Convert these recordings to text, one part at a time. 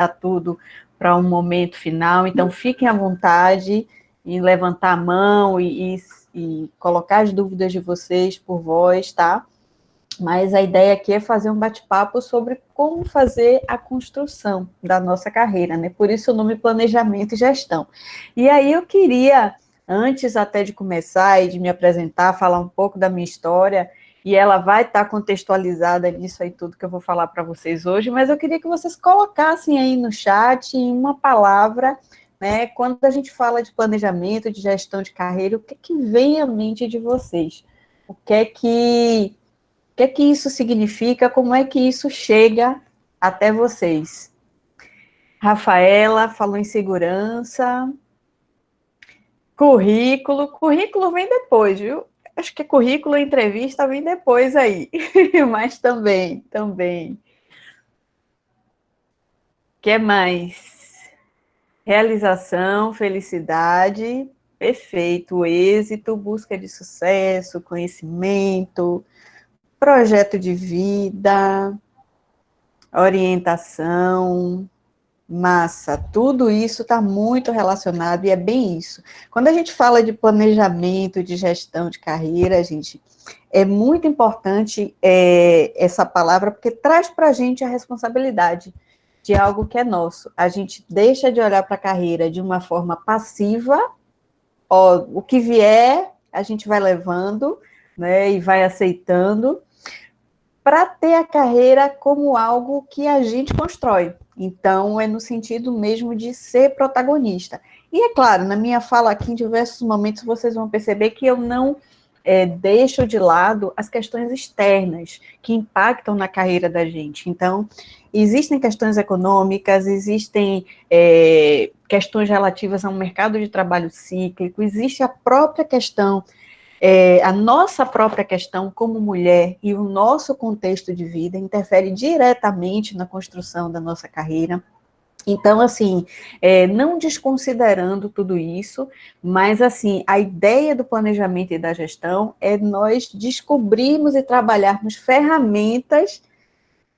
tudo para um momento final, então fiquem à vontade em levantar a mão e colocar as dúvidas de vocês por voz, tá? Mas a ideia aqui é fazer um bate-papo sobre como fazer a construção da nossa carreira, né? Por isso o nome Planejamento e Gestão. E aí eu queria, antes até de começar e de me apresentar, falar um pouco da minha história, e ela vai estar contextualizada nisso aí tudo que eu vou falar para vocês hoje, mas eu queria que vocês colocassem aí no chat, em uma palavra, né? Quando a gente fala de planejamento, de gestão de carreira, o que é que vem à mente de vocês? O que é que isso significa? Como é que isso chega até vocês? Rafaela falou em segurança. Currículo. Currículo vem depois, viu? Acho que currículo e entrevista vem depois aí. Mas também. O que mais? Realização, felicidade. Perfeito. Êxito, busca de sucesso, conhecimento, projeto de vida, orientação, massa. Tudo isso está muito relacionado e é bem isso. Quando a gente fala de planejamento, de gestão de carreira, gente, é muito importante essa palavra, porque traz para a gente a responsabilidade de algo que é nosso. A gente deixa de olhar para a carreira de uma forma passiva, ó, o que vier, a gente vai levando, né, e vai aceitando, para ter a carreira como algo que a gente constrói. Então, é no sentido mesmo de ser protagonista. E é claro, na minha fala aqui, em diversos momentos, vocês vão perceber que eu não deixo de lado as questões externas que impactam na carreira da gente. Então, existem questões econômicas, existem questões relativas a um mercado de trabalho cíclico, existe a própria questão a nossa própria questão como mulher e o nosso contexto de vida interfere diretamente na construção da nossa carreira. Então, assim, não desconsiderando tudo isso, mas, assim, a ideia do planejamento e da gestão é nós descobrirmos e trabalharmos ferramentas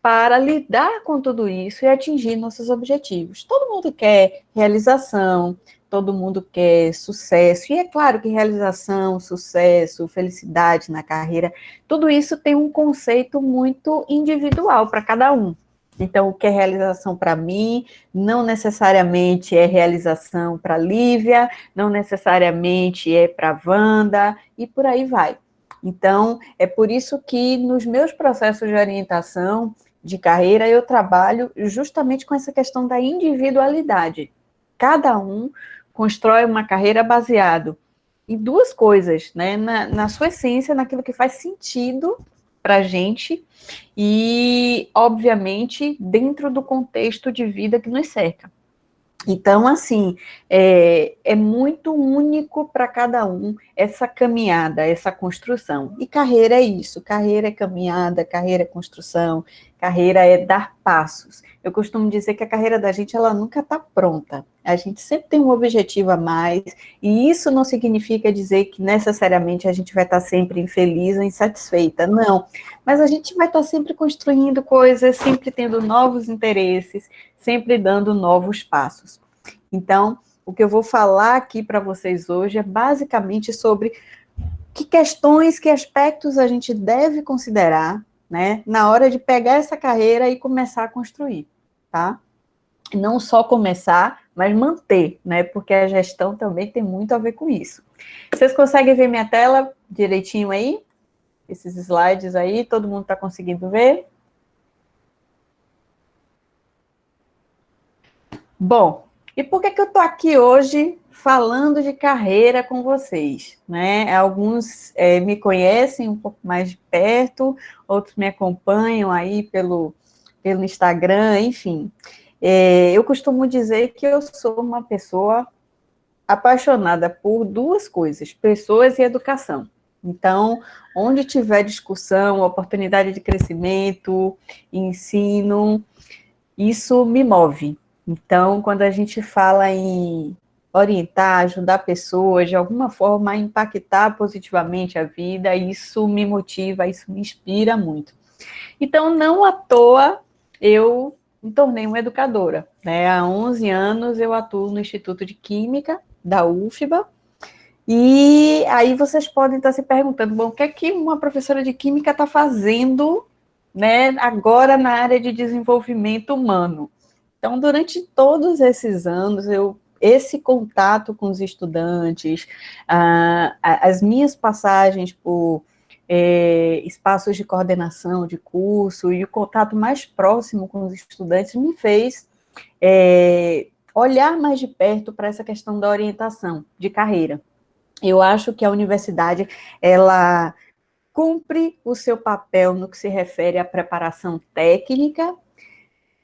para lidar com tudo isso e atingir nossos objetivos. Todo mundo quer realização, todo mundo quer sucesso, e é claro que realização, sucesso, felicidade na carreira, tudo isso tem um conceito muito individual para cada um. Então, o que é realização para mim, não necessariamente é realização para Lívia, não necessariamente é para Wanda, e por aí vai. Então, é por isso que nos meus processos de orientação de carreira, eu trabalho justamente com essa questão da individualidade. Cada um constrói uma carreira baseado em duas coisas, né? Na sua essência, naquilo que faz sentido para a gente e, obviamente, dentro do contexto de vida que nos cerca. Então, assim, é muito único para cada um essa caminhada, essa construção. E carreira é isso, carreira é caminhada, carreira é construção, carreira é dar passos. Eu costumo dizer que a carreira da gente, ela nunca está pronta. A gente sempre tem um objetivo a mais, e isso não significa dizer que necessariamente a gente vai estar sempre infeliz ou insatisfeita, não. Mas a gente vai estar sempre construindo coisas, sempre tendo novos interesses, sempre dando novos passos. Então, o que eu vou falar aqui para vocês hoje é basicamente sobre que questões, que aspectos a gente deve considerar, né, na hora de pegar essa carreira e começar a construir, tá? Não só começar, mas manter, né, porque a gestão também tem muito a ver com isso. Vocês conseguem ver minha tela direitinho aí? Esses slides aí, todo mundo está conseguindo ver? Bom, e por que eu estou aqui hoje falando de carreira com vocês? Né? Alguns me conhecem um pouco mais de perto, outros me acompanham aí pelo Instagram, enfim. Eu costumo dizer que eu sou uma pessoa apaixonada por duas coisas, pessoas e educação. Então, onde tiver discussão, oportunidade de crescimento, ensino, isso me move. Então, quando a gente fala em orientar, ajudar pessoas, de alguma forma, a impactar positivamente a vida, isso me motiva, isso me inspira muito. Então, não à toa, eu me tornei uma educadora, né? Há 11 anos eu atuo no Instituto de Química da UFBA, e aí vocês podem estar se perguntando, bom, o que é que uma professora de Química está fazendo, né, agora na área de desenvolvimento humano? Então, durante todos esses anos, esse contato com os estudantes, as minhas passagens por espaços de coordenação de curso e o contato mais próximo com os estudantes me fez olhar mais de perto para essa questão da orientação de carreira. Eu acho que a universidade, ela cumpre o seu papel no que se refere à preparação técnica,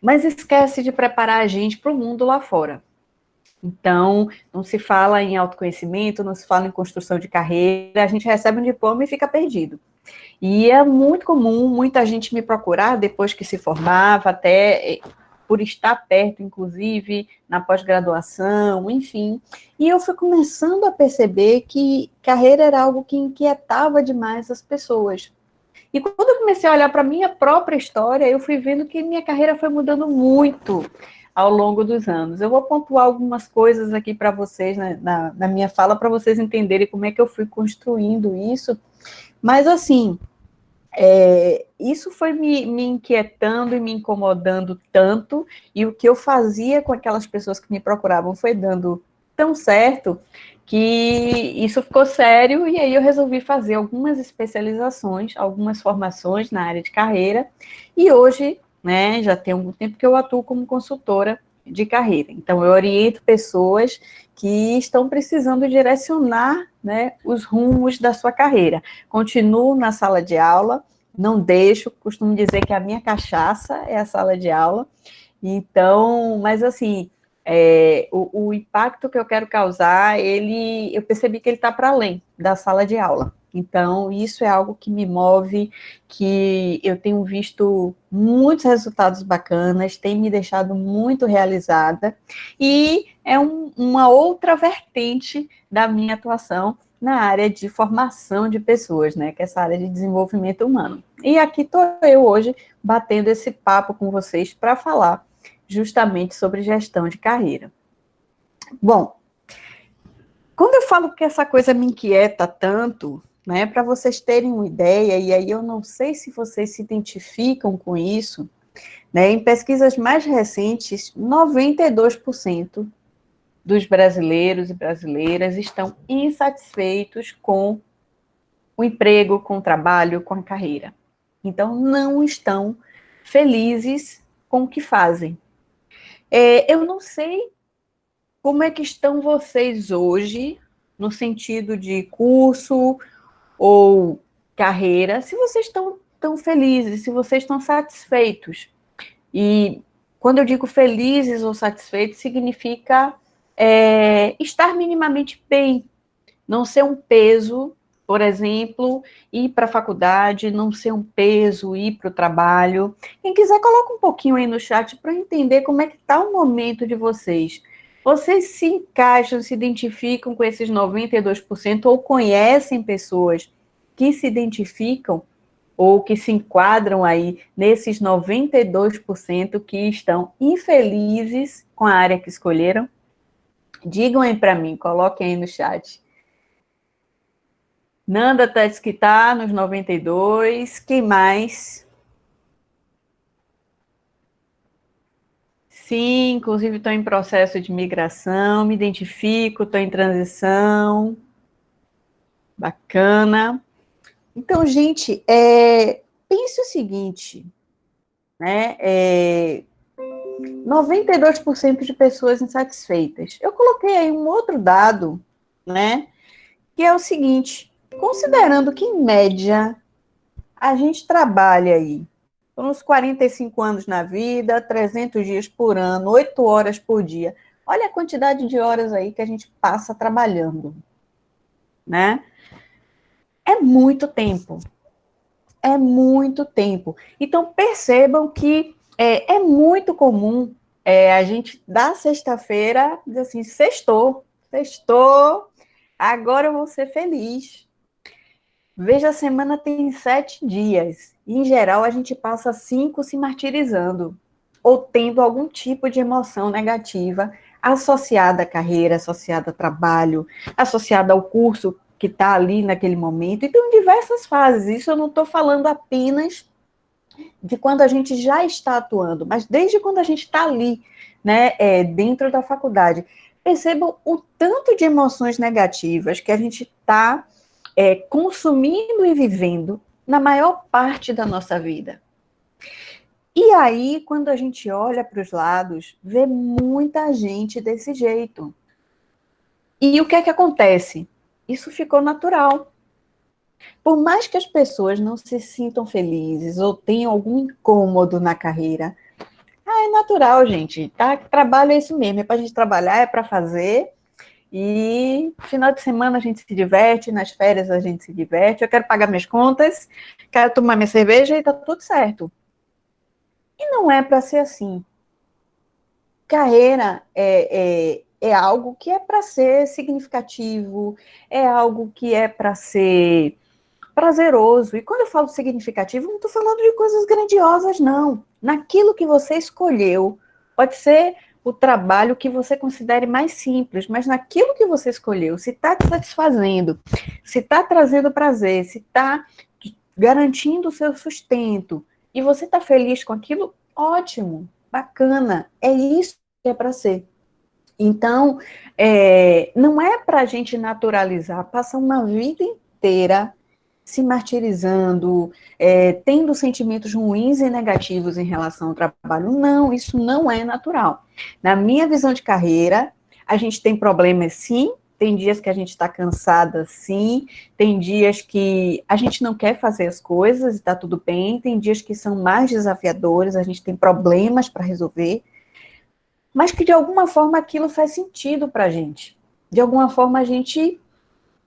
mas esquece de preparar a gente para o mundo lá fora. Então, não se fala em autoconhecimento, não se fala em construção de carreira, a gente recebe um diploma e fica perdido. E é muito comum muita gente me procurar depois que se formava, até por estar perto, inclusive, na pós-graduação, enfim. E eu fui começando a perceber que carreira era algo que inquietava demais as pessoas. E quando eu comecei a olhar para a minha própria história, eu fui vendo que minha carreira foi mudando muito ao longo dos anos. Eu vou pontuar algumas coisas aqui para vocês, né, na minha fala, para vocês entenderem como é que eu fui construindo isso. Mas, assim, isso foi me inquietando e me incomodando tanto, e o que eu fazia com aquelas pessoas que me procuravam foi dando tão certo, que isso ficou sério, e aí eu resolvi fazer algumas especializações, algumas formações na área de carreira, e hoje, né, já tem algum tempo que eu atuo como consultora de carreira. Então, eu oriento pessoas que estão precisando direcionar, né, os rumos da sua carreira. Continuo na sala de aula, não deixo, costumo dizer que a minha cachaça é a sala de aula. Então, mas assim, o impacto que eu quero causar, eu percebi que ele está para além da sala de aula. Então, isso é algo que me move, que eu tenho visto muitos resultados bacanas, tem me deixado muito realizada, e é uma outra vertente da minha atuação na área de formação de pessoas, né, que é essa área de desenvolvimento humano. E aqui estou eu hoje, batendo esse papo com vocês para falar justamente sobre gestão de carreira. Bom, quando eu falo que essa coisa me inquieta tanto, né, para vocês terem uma ideia, e aí eu não sei se vocês se identificam com isso, né, em pesquisas mais recentes, 92% dos brasileiros e brasileiras estão insatisfeitos com o emprego, com o trabalho, com a carreira. Então, não estão felizes com o que fazem. Eu não sei como é que estão vocês hoje, no sentido de curso ou carreira, se vocês estão tão felizes, se vocês estão satisfeitos. E quando eu digo felizes ou satisfeitos, significa estar minimamente bem, não ser um peso, por exemplo, ir para a faculdade, não ser um peso, ir para o trabalho. Quem quiser, coloca um pouquinho aí no chat para entender como é que está o momento de vocês. Vocês se encaixam, se identificam com esses 92% ou conhecem pessoas que se identificam ou que se enquadram aí nesses 92% que estão infelizes com a área que escolheram? Digam aí para mim, coloquem aí no chat. Nanda diz que está nos 92. Quem mais? Sim, inclusive estou em processo de migração, me identifico, estou em transição. Bacana. Então, gente, pense o seguinte, né? 92% de pessoas insatisfeitas. Eu coloquei aí um outro dado, né? Que é o seguinte, considerando que, em média, a gente trabalha aí uns 45 anos na vida, 300 dias por ano, 8 horas por dia. Olha a quantidade de horas aí que a gente passa trabalhando, né? É muito tempo. É muito tempo. Então, percebam que é muito comum a gente, da sexta-feira, dizer assim, sextou, agora eu vou ser feliz. Veja, a semana tem 7 dias. E, em geral, a gente passa 5 se martirizando. ou tendo algum tipo de emoção negativa associada à carreira, associada ao trabalho, associada ao curso que está ali naquele momento. E tem diversas fases. Isso eu não estou falando apenas de quando a gente já está atuando, mas desde quando a gente está ali, né, dentro da faculdade. Percebam o tanto de emoções negativas que a gente está consumindo e vivendo na maior parte da nossa vida. E aí, quando a gente olha para os lados, vê muita gente desse jeito. E o que é que acontece? Isso ficou natural. Por mais que as pessoas não se sintam felizes ou tenham algum incômodo na carreira, é natural, gente. Tá? Trabalho é isso mesmo, é para a gente trabalhar, é para fazer. E final de semana a gente se diverte, nas férias a gente se diverte. Eu quero pagar minhas contas, quero tomar minha cerveja e tá tudo certo. E não é para ser assim. Carreira é algo que é para ser significativo, é algo que é para ser prazeroso. E quando eu falo significativo, não estou falando de coisas grandiosas, não. Naquilo que você escolheu, pode ser o trabalho que você considere mais simples, mas naquilo que você escolheu, se está te satisfazendo, se está trazendo prazer, se está garantindo o seu sustento, e você está feliz com aquilo, ótimo, bacana, é isso que é para ser. Então, não é para a gente naturalizar, passar uma vida inteira se martirizando, tendo sentimentos ruins e negativos em relação ao trabalho. Não, isso não é natural. Na minha visão de carreira, a gente tem problemas sim, tem dias que a gente está cansada sim, tem dias que a gente não quer fazer as coisas e está tudo bem, tem dias que são mais desafiadores, a gente tem problemas para resolver, mas que de alguma forma aquilo faz sentido para a gente. De alguma forma a gente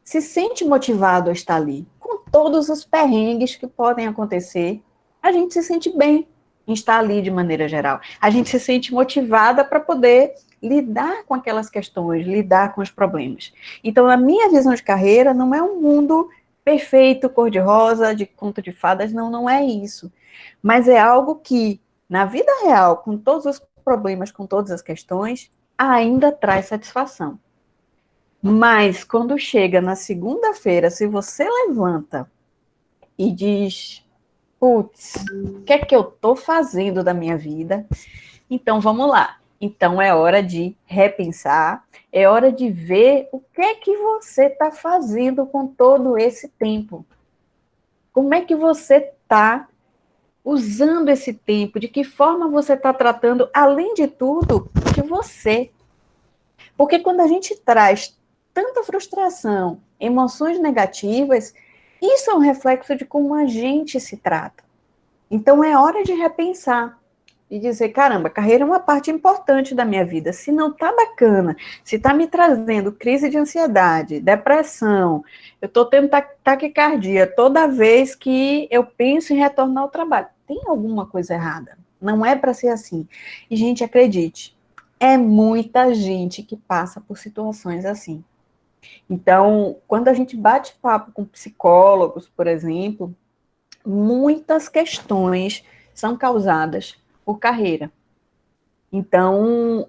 se sente motivado a estar ali. Com todos os perrengues que podem acontecer, a gente se sente bem em estar ali de maneira geral. A gente se sente motivada para poder lidar com aquelas questões, lidar com os problemas. Então, a minha visão de carreira não é um mundo perfeito, cor-de-rosa, de conto de fadas, não, não é isso. Mas é algo que, na vida real, com todos os problemas, com todas as questões, ainda traz satisfação. Mas quando chega na segunda-feira, se você levanta e diz, putz, o que é que eu estou fazendo da minha vida? Então vamos lá. Então é hora de repensar, é hora de ver o que é que você está fazendo com todo esse tempo. Como é que você está usando esse tempo? De que forma você está tratando, além de tudo, de você? Porque quando a gente traz tanta frustração, emoções negativas, isso é um reflexo de como a gente se trata. Então é hora de repensar e dizer, caramba, carreira é uma parte importante da minha vida. Se não tá bacana, se tá me trazendo crise de ansiedade, depressão, eu tô tendo taquicardia toda vez que eu penso em retornar ao trabalho, tem alguma coisa errada. Não é para ser assim. E, gente, acredite, é muita gente que passa por situações assim. Então, quando a gente bate papo com psicólogos, por exemplo, muitas questões são causadas por carreira. Então,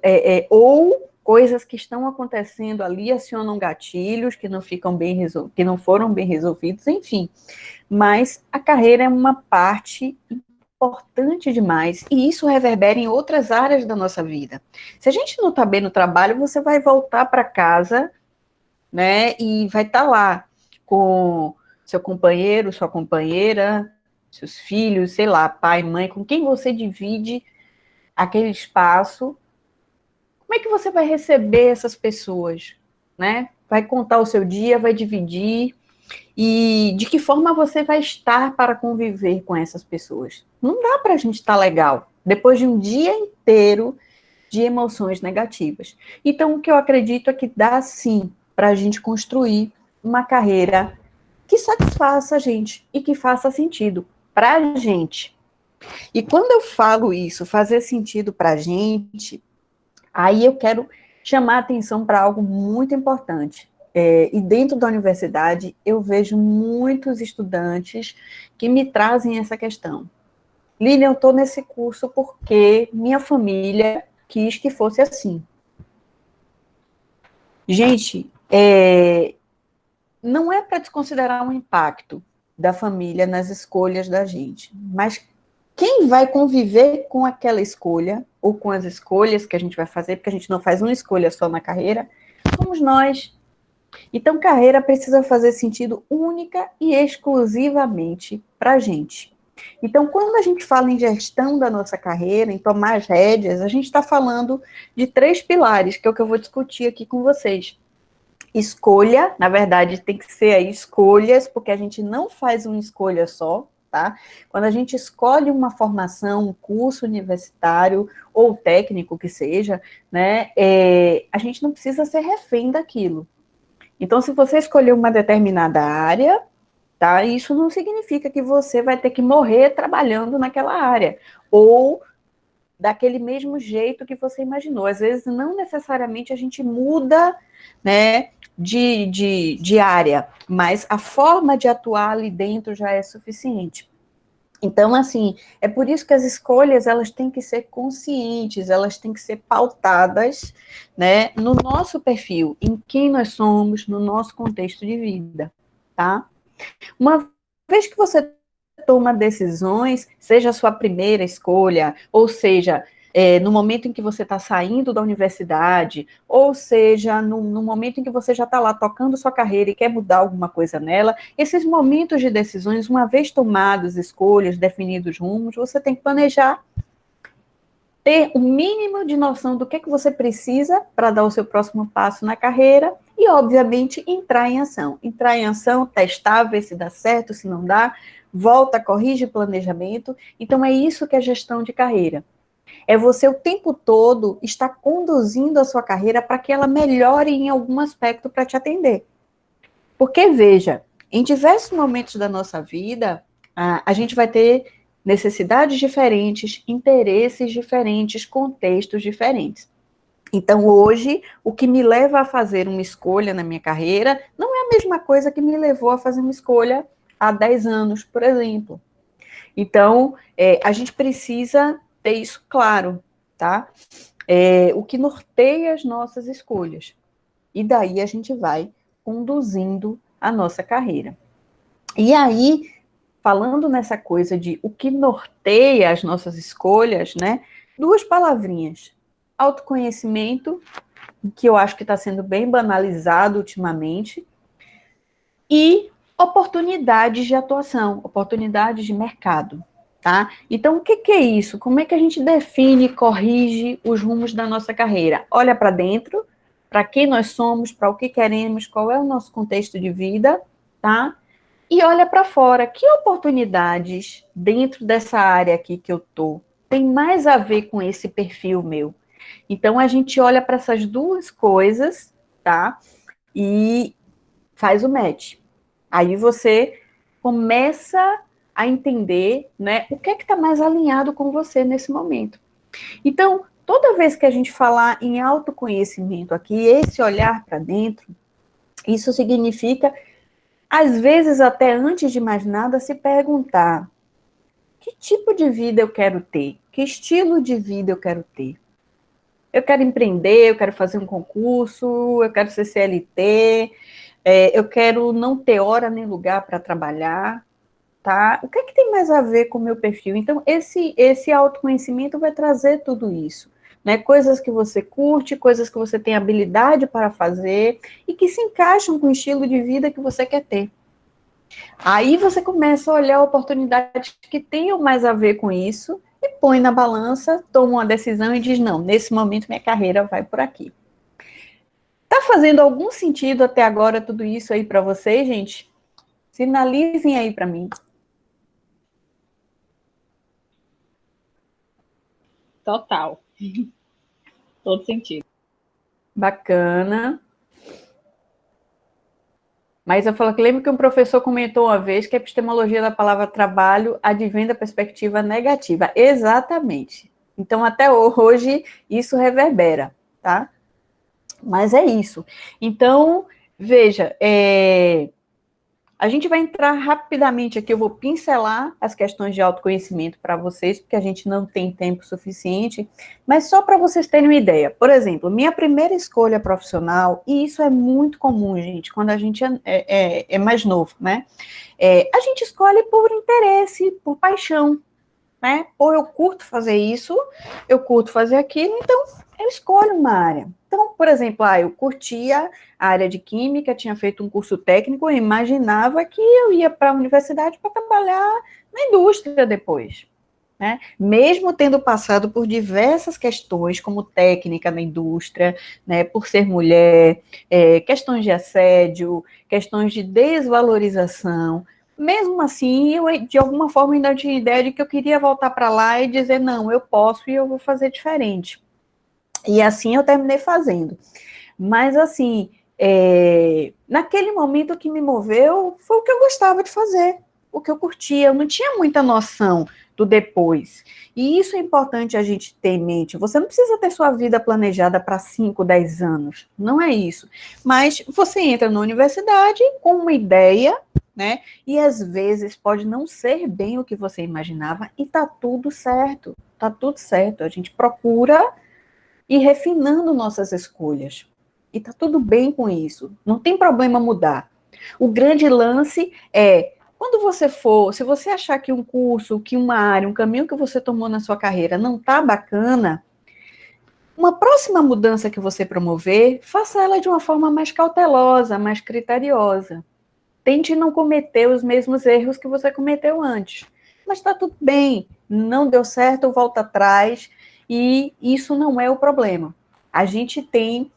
ou coisas que estão acontecendo ali acionam gatilhos que não ficam que não foram bem resolvidos, enfim. Mas a carreira é uma parte importante demais e isso reverbera em outras áreas da nossa vida. Se a gente não está bem no trabalho, você vai voltar para casa, né, e vai estar lá com seu companheiro, sua companheira, seus filhos, sei lá, pai, mãe, com quem você divide aquele espaço. Como é que você vai receber essas pessoas, né? Vai contar o seu dia, vai dividir, e de que forma você vai estar para conviver com essas pessoas? Não dá para a gente estar legal depois de um dia inteiro de emoções negativas. Então, o que eu acredito é que dá sim para a gente construir uma carreira que satisfaça a gente e que faça sentido para a gente. E quando eu falo isso, fazer sentido para a gente, aí eu quero chamar a atenção para algo muito importante. E dentro da universidade, eu vejo muitos estudantes que me trazem essa questão. Lilian, eu estou nesse curso porque minha família quis que fosse assim. Gente, não é para desconsiderar o impacto da família nas escolhas da gente, mas quem vai conviver com aquela escolha, ou com as escolhas que a gente vai fazer, porque a gente não faz uma escolha só na carreira, somos nós. Então, carreira precisa fazer sentido única e exclusivamente para a gente. Então, quando a gente fala em gestão da nossa carreira, em tomar as rédeas, a gente está falando de 3 pilares, que é o que eu vou discutir aqui com vocês. Escolha, na verdade, tem que ser aí escolhas, porque a gente não faz uma escolha só, tá? Quando a gente escolhe uma formação, um curso universitário ou técnico que seja, né, a gente não precisa ser refém daquilo. Então, se você escolher uma determinada área, tá? Isso não significa que você vai ter que morrer trabalhando naquela área, ou daquele mesmo jeito que você imaginou. Às vezes, não necessariamente a gente muda, né, de área, mas a forma de atuar ali dentro já é suficiente. Então, assim, é por isso que as escolhas, elas têm que ser conscientes, elas têm que ser pautadas, né, no nosso perfil, em quem nós somos, no nosso contexto de vida, tá? Uma vez que você toma decisões, seja a sua primeira escolha, ou seja, no momento em que você está saindo da universidade, ou seja, no momento em que você já está lá tocando sua carreira e quer mudar alguma coisa nela, esses momentos de decisões, uma vez tomadas escolhas, definidos rumos, você tem que planejar, ter o mínimo de noção do que você precisa para dar o seu próximo passo na carreira e, obviamente, entrar em ação. Entrar em ação, testar, ver se dá certo, se não dá, volta, corrige o planejamento. Então, é isso que é gestão de carreira. É você o tempo todo estar conduzindo a sua carreira para que ela melhore em algum aspecto para te atender. Porque, veja, em diversos momentos da nossa vida, a gente vai ter necessidades diferentes, interesses diferentes, contextos diferentes. Então, hoje, o que me leva a fazer uma escolha na minha carreira não é a mesma coisa que me levou a fazer uma escolha há 10 anos, por exemplo. Então, a gente precisa ter isso claro, tá? O que norteia as nossas escolhas. E daí a gente vai conduzindo a nossa carreira. E aí, falando nessa coisa de o que norteia as nossas escolhas, né? 2 palavrinhas. Autoconhecimento, que eu acho que está sendo bem banalizado ultimamente, e oportunidades de atuação, oportunidades de mercado, tá? Então, o que é isso? Como é que a gente define e corrige os rumos da nossa carreira? Olha para dentro, para quem nós somos, para o que queremos, qual é o nosso contexto de vida, tá? E olha para fora, que oportunidades dentro dessa área aqui que eu tô tem mais a ver com esse perfil meu? Então, a gente olha para essas 2 coisas, tá? E faz o match. Aí você começa a entender, né, o que é que está mais alinhado com você nesse momento. Então, toda vez que a gente falar em autoconhecimento aqui, esse olhar para dentro, isso significa, às vezes, até antes de mais nada, se perguntar: que tipo de vida eu quero ter? Que estilo de vida eu quero ter? Eu quero empreender, eu quero fazer um concurso, eu quero ser CLT, eu quero não ter hora nem lugar para trabalhar, tá? O que é que tem mais a ver com o meu perfil? Então, esse autoconhecimento vai trazer tudo isso, né? Coisas que você curte, coisas que você tem habilidade para fazer e que se encaixam com o estilo de vida que você quer ter. Aí você começa a olhar oportunidades que tenham mais a ver com isso e põe na balança, toma uma decisão e diz: não, nesse momento minha carreira vai por aqui. Tá fazendo algum sentido até agora tudo isso aí para vocês, gente? Sinalizem aí para mim. Total. Todo sentido. Bacana. Mas eu falo que lembro que um professor comentou uma vez que a epistemologia da palavra trabalho advém da perspectiva negativa. Exatamente. Então, até hoje, isso reverbera, tá? Mas é isso. Então, veja, A gente vai entrar rapidamente aqui, eu vou pincelar as questões de autoconhecimento para vocês, porque a gente não tem tempo suficiente, mas só para vocês terem uma ideia. Por exemplo, minha primeira escolha profissional, e isso é muito comum, gente, quando a gente é mais novo, né? A gente escolhe por interesse, por paixão, né? Ou eu curto fazer isso, eu curto fazer aquilo, então eu escolho uma área. Então, por exemplo, eu curtia a área de química, tinha feito um curso técnico, eu imaginava que eu ia para a universidade para trabalhar na indústria depois. Né? Mesmo tendo passado por diversas questões, como técnica na indústria, né, por ser mulher, questões de assédio, questões de desvalorização, mesmo assim, eu, de alguma forma, ainda tinha a ideia de que eu queria voltar para lá e dizer, não, eu posso e eu vou fazer diferente. E assim eu terminei fazendo. Mas, assim, naquele momento o que me moveu foi o que eu gostava de fazer, o que eu curtia. Eu não tinha muita noção do depois. E isso é importante a gente ter em mente. Você não precisa ter sua vida planejada para 5, 10 anos. Não é isso. Mas você entra na universidade com uma ideia, né? E às vezes pode não ser bem o que você imaginava e tá tudo certo. Tá tudo certo. A gente procura ir refinando nossas escolhas. E tá tudo bem com isso. Não tem problema mudar. O grande lance é, quando você for, se você achar que um curso, que uma área, um caminho que você tomou na sua carreira não tá bacana, uma próxima mudança que você promover, faça ela de uma forma mais cautelosa, mais criteriosa. Tente não cometer os mesmos erros que você cometeu antes. Mas está tudo bem, não deu certo, volta atrás, e isso não é o problema. A gente tem,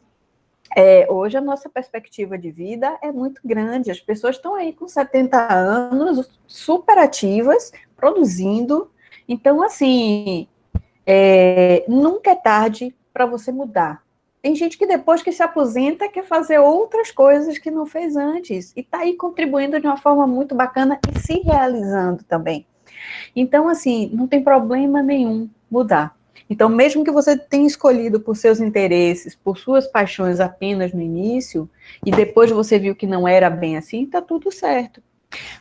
hoje a nossa perspectiva de vida é muito grande, as pessoas estão aí com 70 anos, super ativas, produzindo, então, assim, nunca é tarde para você mudar. Tem gente que depois que se aposenta quer fazer outras coisas que não fez antes e está aí contribuindo de uma forma muito bacana e se realizando também. Então, assim, não tem problema nenhum mudar. Então, mesmo que você tenha escolhido por seus interesses, por suas paixões apenas no início, e depois você viu que não era bem assim, está tudo certo.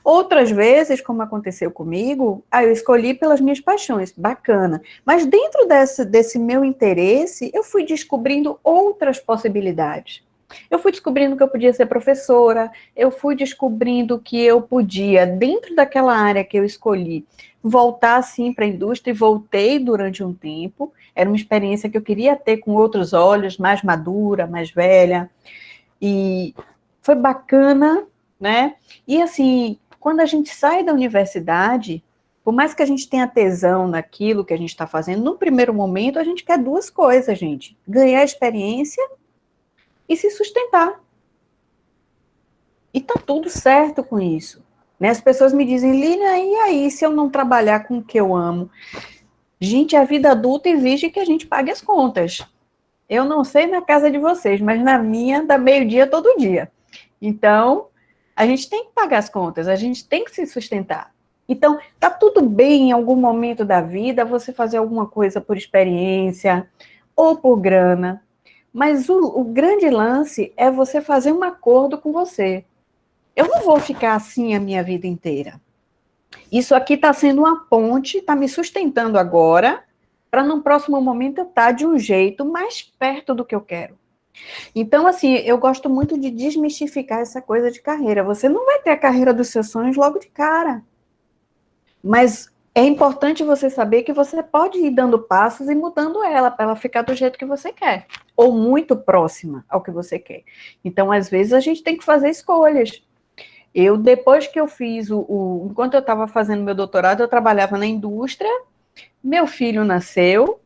Outras vezes, como aconteceu comigo, eu escolhi pelas minhas paixões, bacana. Mas dentro desse meu interesse, eu fui descobrindo outras possibilidades. Eu fui descobrindo que eu podia ser professora, eu fui descobrindo que eu podia, dentro daquela área que eu escolhi, voltar assim para a indústria e voltei durante um tempo. Era uma experiência que eu queria ter com outros olhos, mais madura, mais velha. E foi bacana, né? E assim, quando a gente sai da universidade, por mais que a gente tenha tesão naquilo que a gente está fazendo, no primeiro momento a gente quer duas coisas, gente: ganhar experiência e se sustentar. E tá tudo certo com isso. Né? As pessoas me dizem, Lilian, e aí, se eu não trabalhar com o que eu amo? Gente, a vida adulta exige que a gente pague as contas. Eu não sei na casa de vocês, mas na minha, dá meio-dia todo dia. Então, a gente tem que pagar as contas, a gente tem que se sustentar. Então, tá tudo bem em algum momento da vida você fazer alguma coisa por experiência ou por grana, mas o grande lance é você fazer um acordo com você. Eu não vou ficar assim a minha vida inteira. Isso aqui está sendo uma ponte, está me sustentando agora, para num próximo momento eu estar de um jeito mais perto do que eu quero. Então, assim, eu gosto muito de desmistificar essa coisa de carreira. Você não vai ter a carreira dos seus sonhos logo de cara. Mas é importante você saber que você pode ir dando passos e mudando ela, para ela ficar do jeito que você quer. Ou muito próxima ao que você quer. Então, às vezes, a gente tem que fazer escolhas. Eu, depois que eu fiz enquanto eu estava fazendo meu doutorado, eu trabalhava na indústria, meu filho nasceu,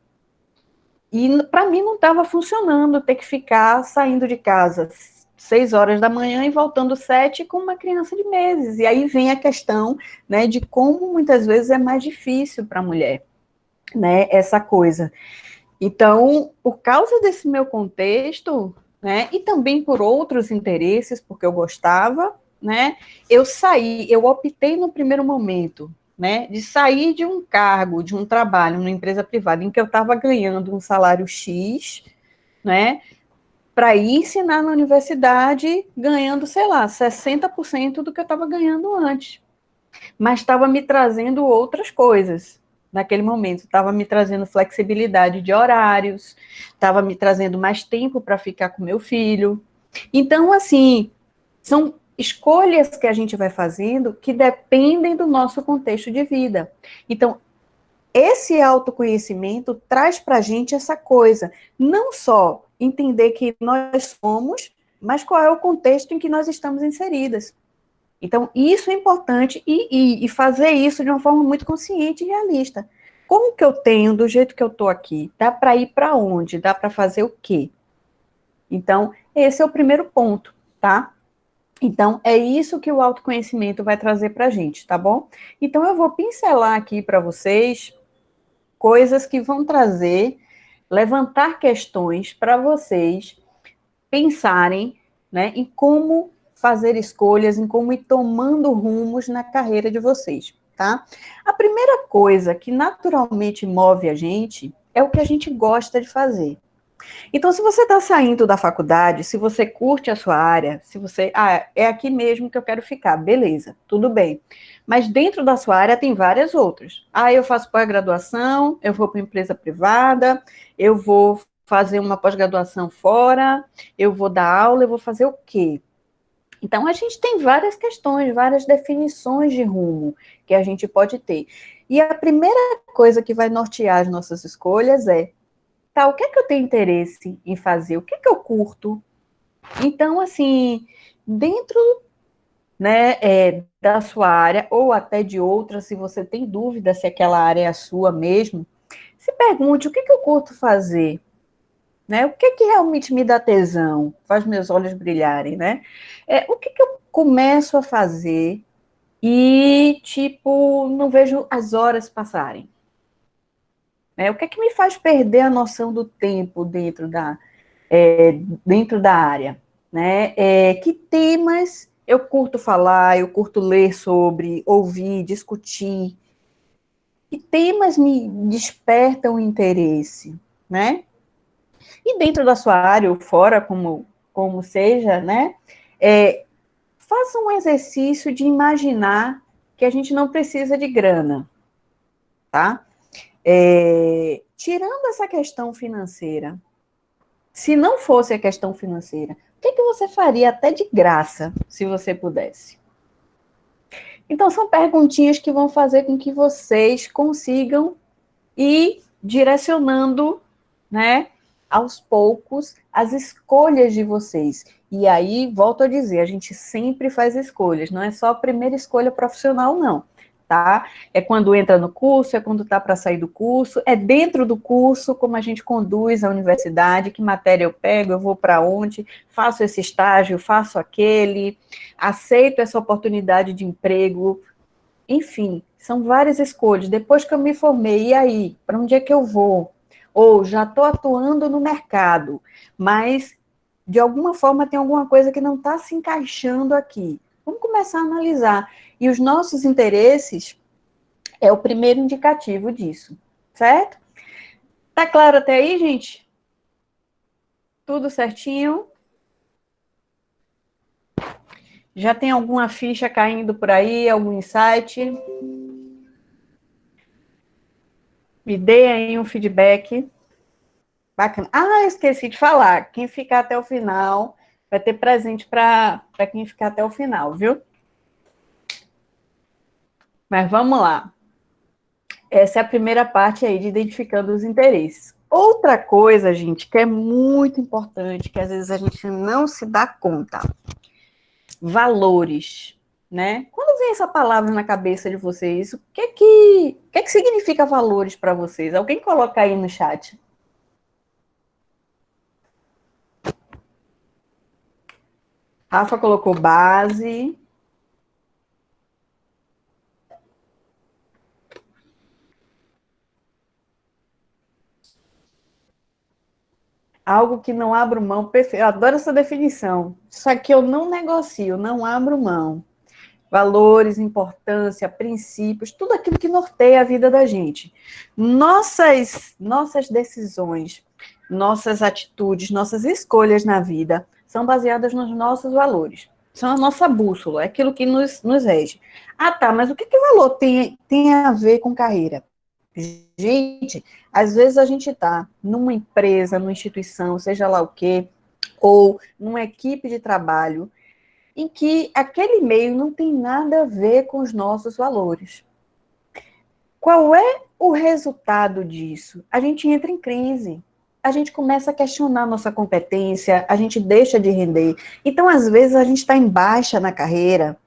e para mim não estava funcionando ter que ficar saindo de casa 6 horas da manhã e voltando 7 com uma criança de meses. E aí vem a questão, né, de como muitas vezes é mais difícil para a mulher, né, essa coisa. Então, por causa desse meu contexto, né, e também por outros interesses, porque eu gostava, né, eu optei no primeiro momento, né, de sair de um cargo, de um trabalho numa empresa privada em que eu estava ganhando um salário X, né, para ir ensinar na universidade ganhando, sei lá, 60% do que eu estava ganhando antes. Mas estava me trazendo outras coisas naquele momento. Estava me trazendo flexibilidade de horários, estava me trazendo mais tempo para ficar com meu filho. Então, assim, são escolhas que a gente vai fazendo que dependem do nosso contexto de vida. Então, esse autoconhecimento traz para a gente essa coisa, não só entender que nós somos, mas qual é o contexto em que nós estamos inseridas. Então, isso é importante e fazer isso de uma forma muito consciente e realista. Como que eu tenho, do jeito que eu estou aqui? Dá para ir para onde? Dá para fazer o quê? Então, esse é o primeiro ponto, tá? Então, é isso que o autoconhecimento vai trazer para a gente, tá bom? Então, eu vou pincelar aqui para vocês coisas que vão trazer, levantar questões para vocês pensarem, né, em como fazer escolhas, em como ir tomando rumos na carreira de vocês, tá? A primeira coisa que naturalmente move a gente é o que a gente gosta de fazer. Então, se você está saindo da faculdade, se você curte a sua área, se você, é aqui mesmo que eu quero ficar, beleza, tudo bem. Mas dentro da sua área tem várias outras. Eu faço pós-graduação, eu vou para empresa privada, eu vou fazer uma pós-graduação fora, eu vou dar aula, eu vou fazer o quê? Então, a gente tem várias questões, várias definições de rumo que a gente pode ter. E a primeira coisa que vai nortear as nossas escolhas é tá, o que é que eu tenho interesse em fazer? O que é que eu curto? Então, assim, dentro, né, da sua área, ou até de outra, se você tem dúvida se aquela área é a sua mesmo, se pergunte o que é que eu curto fazer, né? O que é que realmente me dá tesão, faz meus olhos brilharem, né? O que é que eu começo a fazer e, tipo, não vejo as horas passarem? O que é que me faz perder a noção do tempo dentro da área, né? Que temas eu curto falar, eu curto ler sobre, ouvir, discutir, que temas me despertam interesse, né? E dentro da sua área ou fora, como seja, né? Faça um exercício de imaginar que a gente não precisa de grana, tá? Tirando essa questão financeira, se não fosse a questão financeira, o que você faria até de graça, se você pudesse? Então, são perguntinhas que vão fazer com que vocês consigam ir direcionando, né, aos poucos, as escolhas de vocês. E aí, volto a dizer, a gente sempre faz escolhas, não é só a primeira escolha profissional, não. Tá? É quando entra no curso, é quando está para sair do curso, é dentro do curso, como a gente conduz a universidade, que matéria eu pego, eu vou para onde, faço esse estágio, faço aquele, aceito essa oportunidade de emprego, enfim, são várias escolhas. Depois que eu me formei, e aí, para onde é que eu vou? Ou já estou atuando no mercado, mas de alguma forma tem alguma coisa que não está se encaixando aqui. Vamos começar a analisar. E os nossos interesses é o primeiro indicativo disso, certo? Tá claro até aí, gente? Tudo certinho? Já tem alguma ficha caindo por aí, algum insight? Me dê aí um feedback. Bacana. Esqueci de falar. Quem ficar até o final vai ter presente para quem ficar até o final, viu? Mas vamos lá. Essa é a primeira parte aí de identificando os interesses. Outra coisa, gente, que é muito importante, que às vezes a gente não se dá conta. Valores, né? Quando vem essa palavra na cabeça de vocês, o que significa valores para vocês? Alguém coloca aí no chat. Rafa colocou base. Algo que não abro mão, perfeito. Eu adoro essa definição. Isso aqui eu não negocio, não abro mão. Valores, importância, princípios, tudo aquilo que norteia a vida da gente. Nossas decisões, nossas atitudes, nossas escolhas na vida são baseadas nos nossos valores. São a nossa bússola, é aquilo que nos rege. Ah, tá, mas o que valor tem a ver com carreira? Gente, às vezes a gente está numa empresa, numa instituição, seja lá o quê, ou numa equipe de trabalho, em que aquele meio não tem nada a ver com os nossos valores. Qual é o resultado disso? A gente entra em crise. A gente começa a questionar nossa competência, a gente deixa de render. Então, às vezes, a gente está em baixa na carreira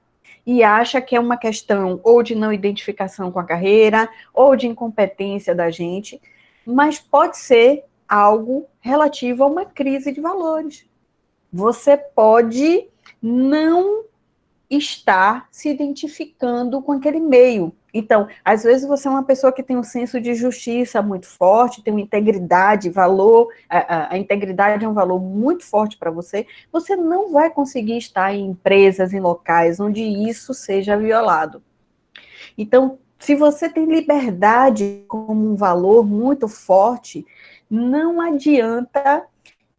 e acha que é uma questão ou de não identificação com a carreira, ou de incompetência da gente, mas pode ser algo relativo a uma crise de valores. Você pode não estar se identificando com aquele meio. Então, às vezes você é uma pessoa que tem um senso de justiça muito forte, tem uma integridade, valor, a integridade é um valor muito forte para você, você não vai conseguir estar em empresas, em locais onde isso seja violado. Então, se você tem liberdade como um valor muito forte, não adianta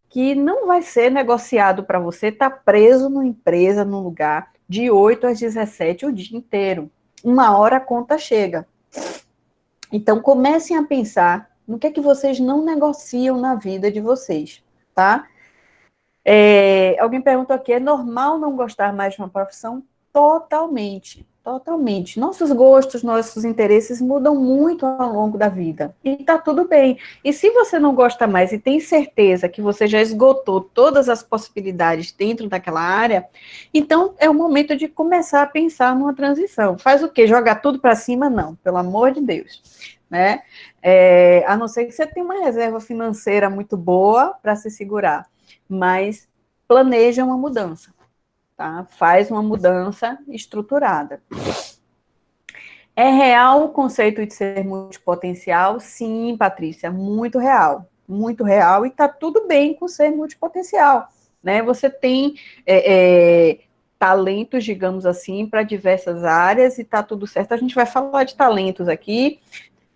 que não vai ser negociado para você estar preso numa empresa, num lugar, de 8 às 17 o dia inteiro. Uma hora a conta chega. Então, comecem a pensar no que é que vocês não negociam na vida de vocês, tá? Alguém perguntou aqui, é normal não gostar mais de uma profissão? Totalmente, totalmente. Nossos gostos, nossos interesses mudam muito ao longo da vida. E tá tudo bem. E se você não gosta mais e tem certeza que você já esgotou todas as possibilidades dentro daquela área, então é o momento de começar a pensar numa transição. Faz o quê? Jogar tudo para cima? Não, pelo amor de Deus. Né? A não ser que você tenha uma reserva financeira muito boa para se segurar. Mas planeja uma mudança, tá? Faz uma mudança estruturada. É real o conceito de ser multipotencial? Sim, Patrícia, muito real, e tá tudo bem com ser multipotencial, né? Você tem talentos, digamos assim, para diversas áreas, e tá tudo certo. A gente vai falar de talentos aqui,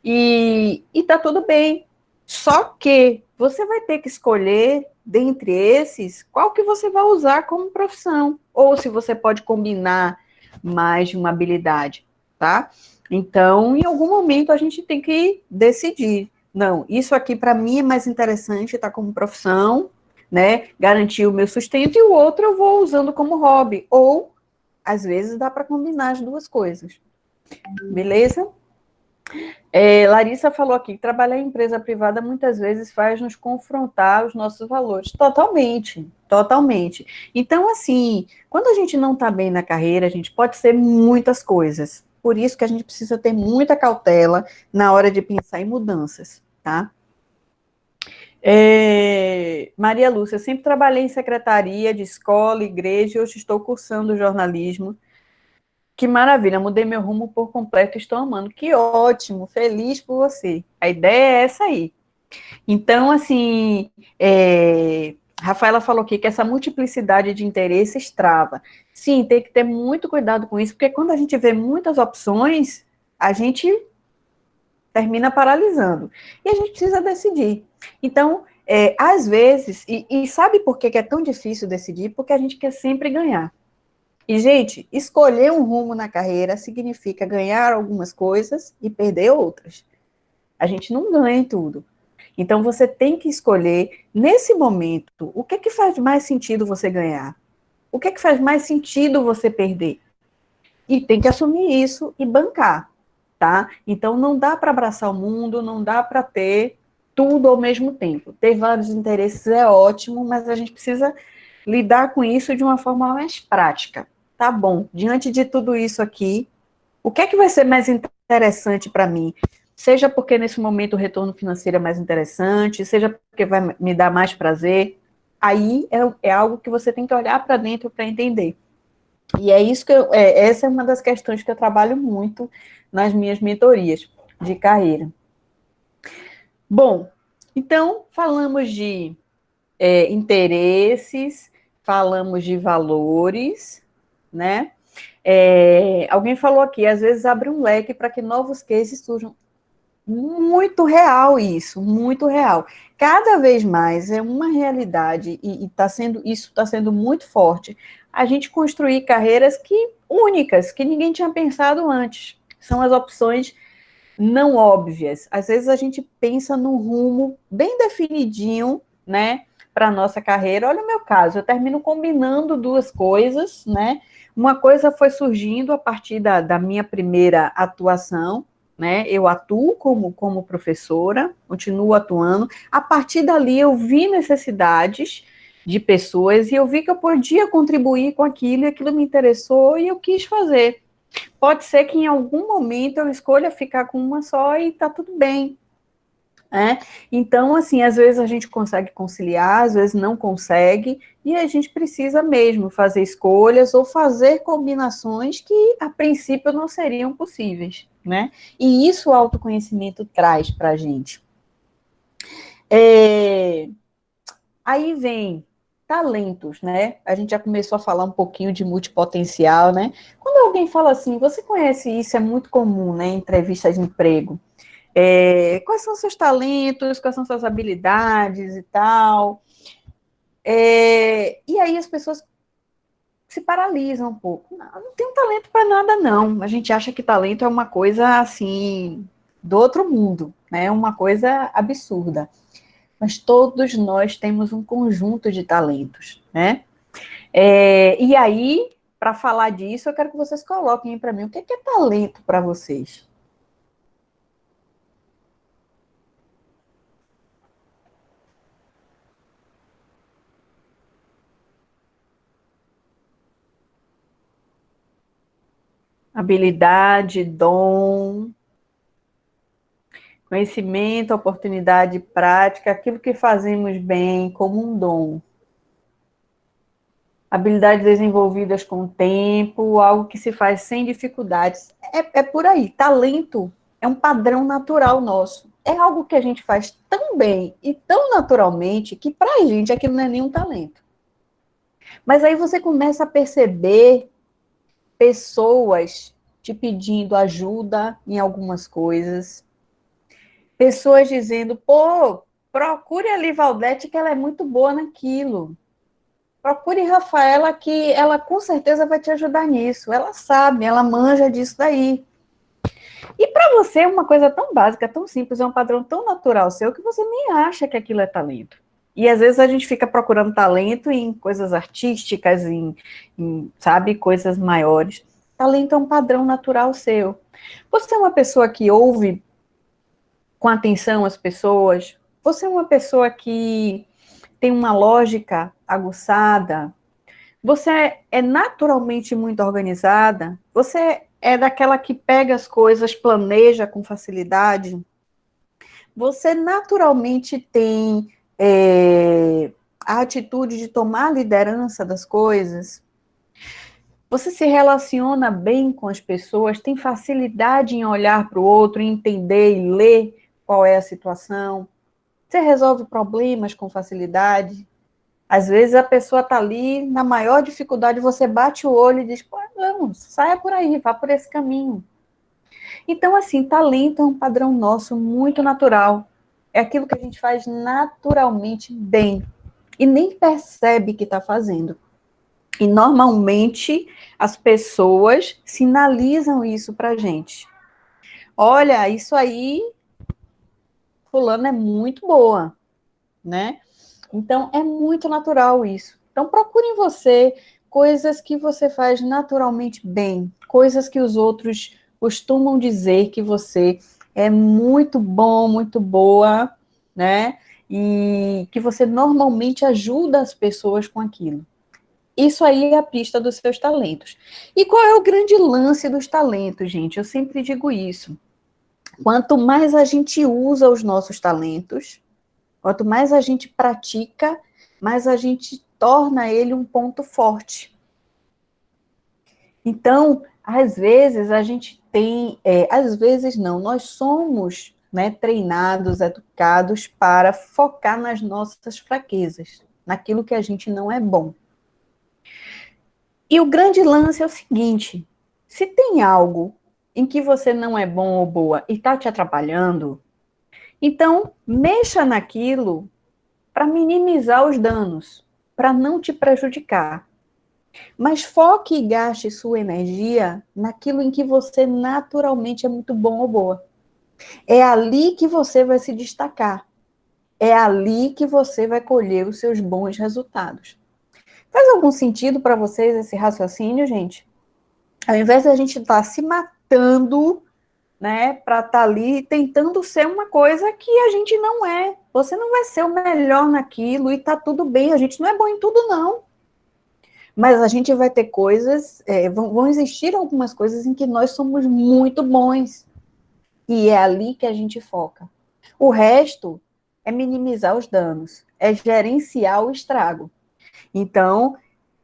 e tá tudo bem. Só que você vai ter que escolher, dentre esses, qual que você vai usar como profissão. Ou se você pode combinar mais de uma habilidade, tá? Então, em algum momento, a gente tem que decidir. Não, isso aqui para mim é mais interessante, tá como profissão, né? Garantir o meu sustento, e o outro eu vou usando como hobby. Ou, às vezes, dá para combinar as duas coisas. Beleza? Larissa falou aqui que trabalhar em empresa privada muitas vezes faz nos confrontar os nossos valores. Totalmente, totalmente. Então, assim, quando a gente não está bem na carreira, a gente pode ser muitas coisas. Por isso que a gente precisa ter muita cautela na hora de pensar em mudanças, tá? Maria Lúcia, sempre trabalhei em secretaria de escola, igreja, e hoje estou cursando jornalismo. Que maravilha, mudei meu rumo por completo, estou amando. Que ótimo, feliz por você. A ideia é essa aí. Então, assim, Rafaela falou aqui que essa multiplicidade de interesses trava. Sim, tem que ter muito cuidado com isso, porque quando a gente vê muitas opções, a gente termina paralisando. E a gente precisa decidir. Então, às vezes, e sabe por que é tão difícil decidir? Porque a gente quer sempre ganhar. E, gente, escolher um rumo na carreira significa ganhar algumas coisas e perder outras. A gente não ganha em tudo. Então, você tem que escolher, nesse momento, o que é que faz mais sentido você ganhar? O que é que faz mais sentido você perder? E tem que assumir isso e bancar, tá? Então, não dá para abraçar o mundo, não dá para ter tudo ao mesmo tempo. Ter vários interesses é ótimo, mas a gente precisa lidar com isso de uma forma mais prática. Tá bom, diante de tudo isso aqui, o que é que vai ser mais interessante para mim? Seja porque nesse momento o retorno financeiro é mais interessante, seja porque vai me dar mais prazer. Aí é algo que você tem que olhar para dentro para entender. E é isso que essa é uma das questões que eu trabalho muito nas minhas mentorias de carreira. Bom, então falamos de interesses, falamos de valores, né? Alguém falou aqui, às vezes abre um leque para que novos cases surjam. Muito real isso, muito real. Cada vez mais é uma realidade e isso está sendo muito forte. A gente construir carreiras únicas, que ninguém tinha pensado antes. São as opções não óbvias. Às vezes a gente pensa num rumo bem definidinho, né, para a nossa carreira. Olha o meu caso, eu termino combinando duas coisas, né? Uma coisa foi surgindo a partir da minha primeira atuação, né? Eu atuo como professora, continuo atuando. A partir dali eu vi necessidades de pessoas e eu vi que eu podia contribuir com aquilo, e aquilo me interessou e eu quis fazer. Pode ser que em algum momento eu escolha ficar com uma só e tá tudo bem. Né? Então, assim, às vezes a gente consegue conciliar, às vezes não consegue, e a gente precisa mesmo fazer escolhas ou fazer combinações que, a princípio, não seriam possíveis, né? E isso o autoconhecimento traz para a gente. Aí vem talentos, né? A gente já começou a falar um pouquinho de multipotencial, né? Quando alguém fala assim, você conhece isso, é muito comum, né, em entrevista de emprego. Quais são seus talentos, quais são suas habilidades e tal. E aí as pessoas se paralisam um pouco. Não tenho talento para nada, não. A gente acha que talento é uma coisa, assim, do outro mundo, né? Uma coisa absurda. Mas todos nós temos um conjunto de talentos, né? E aí, para falar disso, eu quero que vocês coloquem para mim o que é talento para vocês. Habilidade, dom, conhecimento, oportunidade, prática, aquilo que fazemos bem como um dom. Habilidades desenvolvidas com o tempo, algo que se faz sem dificuldades. É por aí. Talento é um padrão natural nosso. É algo que a gente faz tão bem e tão naturalmente que para a gente aquilo não é nenhum talento. Mas aí você começa a perceber pessoas te pedindo ajuda em algumas coisas, pessoas dizendo, pô, procure a Livaldete que ela é muito boa naquilo. Procure Rafaela que ela com certeza vai te ajudar nisso. Ela sabe, ela manja disso daí. E para você, uma coisa tão básica, tão simples, é um padrão tão natural seu que você nem acha que aquilo é talento. E às vezes a gente fica procurando talento em coisas artísticas, sabe, coisas maiores. Talento é um padrão natural seu. Você é uma pessoa que ouve com atenção as pessoas? Você é uma pessoa que tem uma lógica aguçada? Você é naturalmente muito organizada? Você é daquela que pega as coisas, planeja com facilidade? Você naturalmente tem a atitude de tomar a liderança das coisas? Você se relaciona bem com as pessoas? Tem facilidade em olhar para o outro, entender e ler qual é a situação? Você resolve problemas com facilidade? Às vezes a pessoa está ali na maior dificuldade, você bate o olho e diz, pô, não, saia por aí, vá por esse caminho. Então, assim, talento é um padrão nosso muito natural. É aquilo que a gente faz naturalmente bem e nem percebe que está fazendo. E normalmente as pessoas sinalizam isso para a gente. Olha, isso aí, fulano é muito boa, né? Então, é muito natural isso. Então, procure em você coisas que você faz naturalmente bem, coisas que os outros costumam dizer que você é muito bom, muito boa, né? E que você normalmente ajuda as pessoas com aquilo. Isso aí é a pista dos seus talentos. E qual é o grande lance dos talentos, gente? Eu sempre digo isso. Quanto mais a gente usa os nossos talentos, quanto mais a gente pratica, mais a gente torna ele um ponto forte. Então, às vezes a gente tem, às vezes não, nós somos, né, treinados, educados para focar nas nossas fraquezas, naquilo que a gente não é bom. E o grande lance é o seguinte, se tem algo em que você não é bom ou boa e está te atrapalhando, então mexa naquilo para minimizar os danos, para não te prejudicar. Mas foque e gaste sua energia naquilo em que você naturalmente é muito bom ou boa. É ali que você vai se destacar. É ali que você vai colher os seus bons resultados. Faz algum sentido para vocês esse raciocínio, gente? Ao invés de a gente estar se matando, né, para estar ali tentando ser uma coisa que a gente não é. Você não vai ser o melhor naquilo e tá tudo bem. A gente não é bom em tudo, não. Mas a gente vai ter coisas, vão existir algumas coisas em que nós somos muito bons. E é ali que a gente foca. O resto é minimizar os danos, é gerenciar o estrago. Então,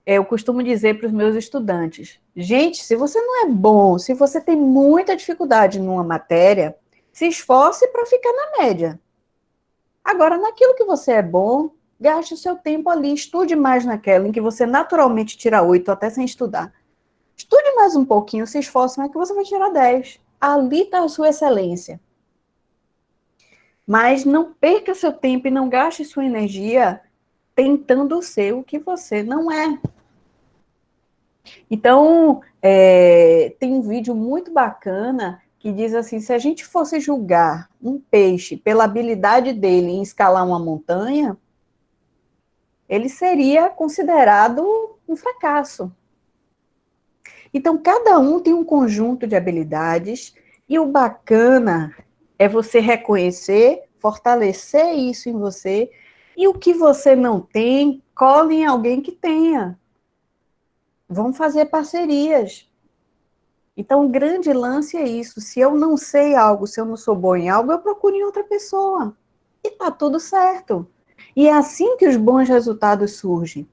eu costumo dizer para os meus estudantes, gente, se você não é bom, se você tem muita dificuldade numa matéria, se esforce para ficar na média. Agora, naquilo que você é bom, gaste o seu tempo ali, estude mais naquela em que você naturalmente tira 8, até sem estudar. Estude mais um pouquinho, se esforce mais que você vai tirar 10. Ali está a sua excelência. Mas não perca seu tempo e não gaste sua energia tentando ser o que você não é. Então, tem um vídeo muito bacana que diz assim, se a gente fosse julgar um peixe pela habilidade dele em escalar uma montanha, ele seria considerado um fracasso. Então, cada um tem um conjunto de habilidades e o bacana é você reconhecer, fortalecer isso em você e o que você não tem, cole em alguém que tenha. Vamos fazer parcerias. Então, o grande lance é isso. Se eu não sei algo, se eu não sou bom em algo, eu procuro em outra pessoa. E tá tudo certo. E é assim que os bons resultados surgem.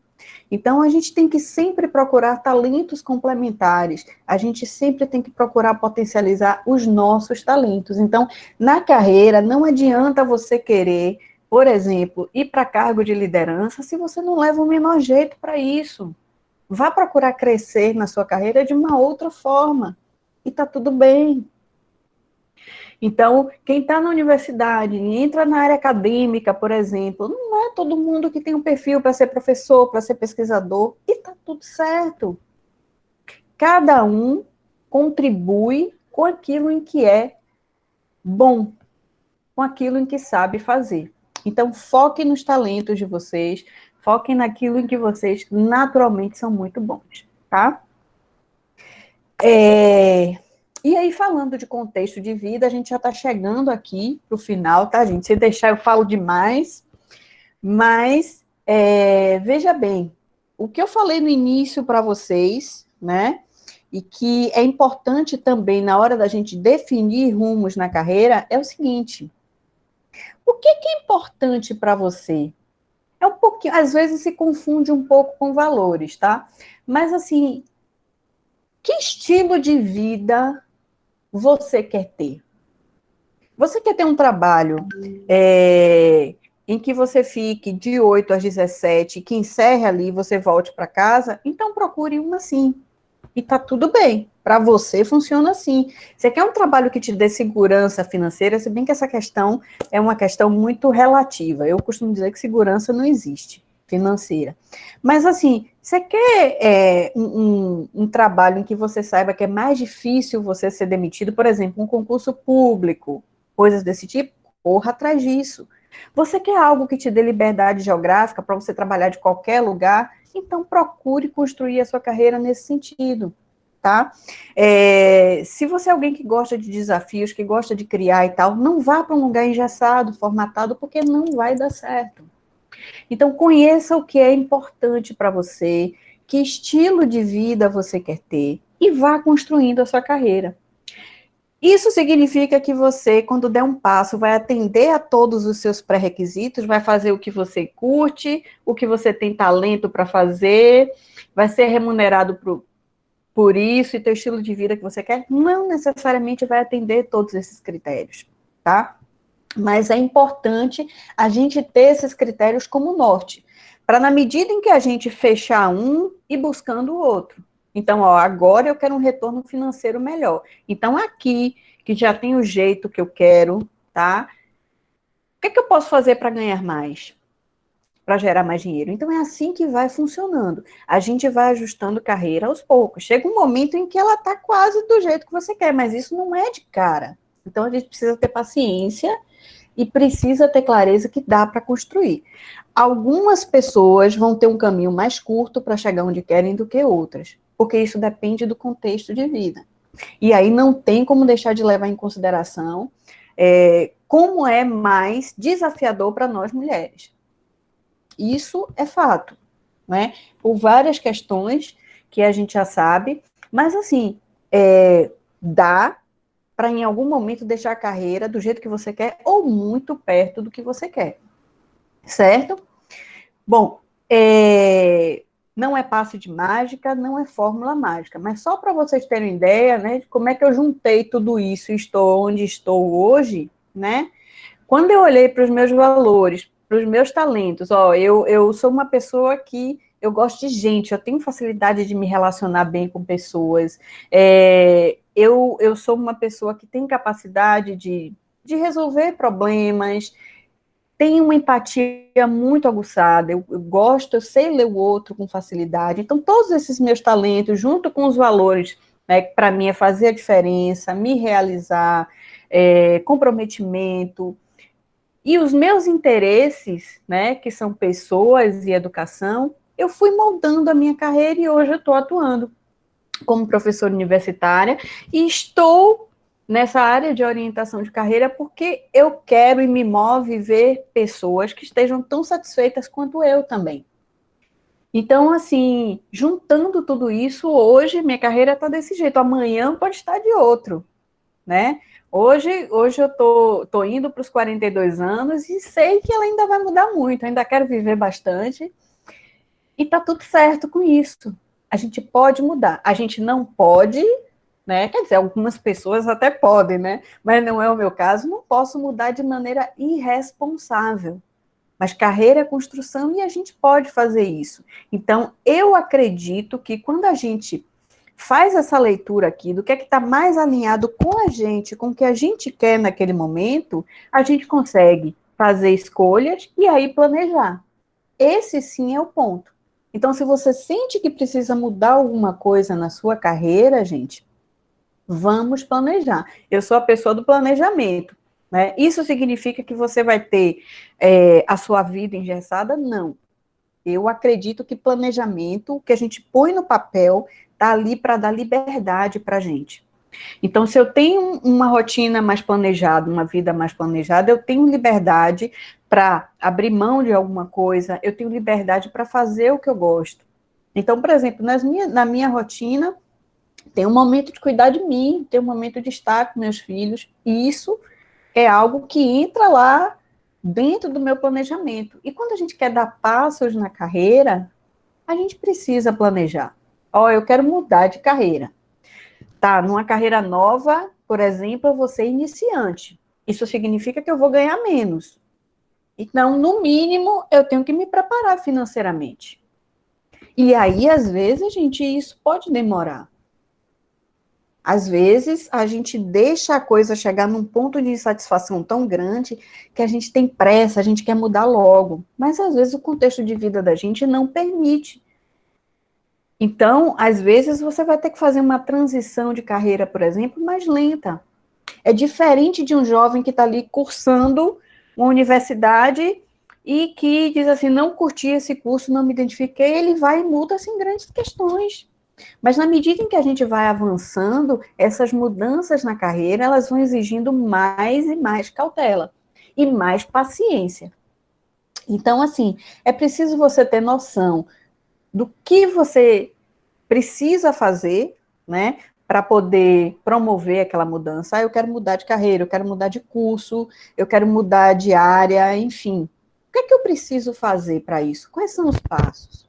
Então, a gente tem que sempre procurar talentos complementares. A gente sempre tem que procurar potencializar os nossos talentos. Então, na carreira, não adianta você querer, por exemplo, ir para cargo de liderança se você não leva o menor jeito para isso. Vá procurar crescer na sua carreira de uma outra forma. E está tudo bem. Então, quem está na universidade e entra na área acadêmica, por exemplo, não é todo mundo que tem um perfil para ser professor, para ser pesquisador, e está tudo certo. Cada um contribui com aquilo em que é bom, com aquilo em que sabe fazer. Então, foquem nos talentos de vocês, foquem naquilo em que vocês naturalmente são muito bons, tá? E aí, falando de contexto de vida, a gente já está chegando aqui para o final, tá, gente? Se deixar, eu falo demais, mas veja bem, o que eu falei no início para vocês, né? E que é importante também na hora da gente definir rumos na carreira, é o seguinte: o que é importante para você? É um pouquinho, às vezes se confunde um pouco com valores, tá? Mas assim, que estilo de vida você quer ter? Você quer ter um trabalho em que você fique de 8 às 17, que encerre ali e você volte para casa? Então procure uma assim. E tá tudo bem. Para você funciona assim. Você quer um trabalho que te dê segurança financeira, se bem que essa questão é uma questão muito relativa. Eu costumo dizer que segurança não existe financeira. Mas assim, você quer um trabalho em que você saiba que é mais difícil você ser demitido, por exemplo, um concurso público, coisas desse tipo, corra atrás disso. Você quer algo que te dê liberdade geográfica para você trabalhar de qualquer lugar? Então procure construir a sua carreira nesse sentido, tá? Se você é alguém que gosta de desafios, que gosta de criar e tal, não vá para um lugar engessado, formatado, porque não vai dar certo. Então conheça o que é importante para você, que estilo de vida você quer ter e vá construindo a sua carreira. Isso significa que você, quando der um passo, vai atender a todos os seus pré-requisitos, vai fazer o que você curte, o que você tem talento para fazer, vai ser remunerado por isso e ter o estilo de vida que você quer? Não necessariamente vai atender todos esses critérios, tá? Mas é importante a gente ter esses critérios como norte. para na medida em que a gente fechar um e buscando o outro. Então, ó, agora eu quero um retorno financeiro melhor. Então, aqui, que já tem o jeito que eu quero, tá? O que é que eu posso fazer para ganhar mais? Para gerar mais dinheiro. Então, é assim que vai funcionando. A gente vai ajustando carreira aos poucos. Chega um momento em que ela está quase do jeito que você quer, mas isso não é de cara. Então, a gente precisa ter paciência e precisa ter clareza que dá para construir. Algumas pessoas vão ter um caminho mais curto para chegar onde querem do que outras, porque isso depende do contexto de vida. E aí não tem como deixar de levar em consideração como é mais desafiador para nós mulheres. Isso é fato, né? Por várias questões que a gente já sabe, mas assim, dá para em algum momento deixar a carreira do jeito que você quer ou muito perto do que você quer, certo? Bom, não é passe de mágica, não é fórmula mágica, mas só para vocês terem ideia, né, de como é que eu juntei tudo isso e estou onde estou hoje, né? Quando eu olhei para os meus valores, para os meus talentos, ó, eu sou uma pessoa que eu gosto de gente, eu tenho facilidade de me relacionar bem com pessoas, eu sou uma pessoa que tem capacidade de resolver problemas, tenho uma empatia muito aguçada, eu gosto, eu sei ler o outro com facilidade. Então, todos esses meus talentos, junto com os valores, né, que para mim é fazer a diferença, me realizar, comprometimento, e os meus interesses, né, que são pessoas e educação, eu fui moldando a minha carreira e hoje eu estou atuando como professora universitária e estou nessa área de orientação de carreira porque eu quero e me move ver pessoas que estejam tão satisfeitas quanto eu também. Então, assim, juntando tudo isso, hoje minha carreira está desse jeito, amanhã pode estar de outro, né? Hoje eu tô indo para os 42 anos e sei que ela ainda vai mudar muito, ainda quero viver bastante e tá tudo certo com isso. A gente pode mudar, a gente não pode, né? Quer dizer, algumas pessoas até podem, né? Mas não é o meu caso, não posso mudar de maneira irresponsável. Mas carreira é construção e a gente pode fazer isso. Então, eu acredito que quando a gente faz essa leitura aqui do que é que está mais alinhado com a gente, com o que a gente quer naquele momento, a gente consegue fazer escolhas e aí planejar. Esse sim é o ponto. Então, se você sente que precisa mudar alguma coisa na sua carreira, gente, vamos planejar. Eu sou a pessoa do planejamento, né? Isso significa que você vai ter a sua vida engessada? Não. Eu acredito que planejamento, o que a gente põe no papel, está ali para dar liberdade para a gente. Então, se eu tenho uma rotina mais planejada, uma vida mais planejada, eu tenho liberdade para abrir mão de alguma coisa, eu tenho liberdade para fazer o que eu gosto. Então, por exemplo, na minha rotina, tem um momento de cuidar de mim, tem um momento de estar com meus filhos, e isso é algo que entra lá dentro do meu planejamento. E quando a gente quer dar passos na carreira, a gente precisa planejar. Ó, eu quero mudar de carreira. Tá, numa carreira nova, por exemplo, eu vou ser iniciante. Isso significa que eu vou ganhar menos. Então, no mínimo, eu tenho que me preparar financeiramente. E aí, às vezes, gente, isso pode demorar. Às vezes, a gente deixa a coisa chegar num ponto de insatisfação tão grande que a gente tem pressa, a gente quer mudar logo. Mas, às vezes, o contexto de vida da gente não permite. Então, às vezes, você vai ter que fazer uma transição de carreira, por exemplo, mais lenta. É diferente de um jovem que está ali cursando uma universidade e que diz assim, não curti esse curso, não me identifiquei, ele vai e muda assim, grandes questões. Mas na medida em que a gente vai avançando, essas mudanças na carreira, elas vão exigindo mais e mais cautela e mais paciência. Então, assim, é preciso você ter noção do que você precisa fazer, né, para poder promover aquela mudança. Ah, eu quero mudar de carreira, eu quero mudar de curso, eu quero mudar de área, enfim. O que é que eu preciso fazer para isso? Quais são os passos?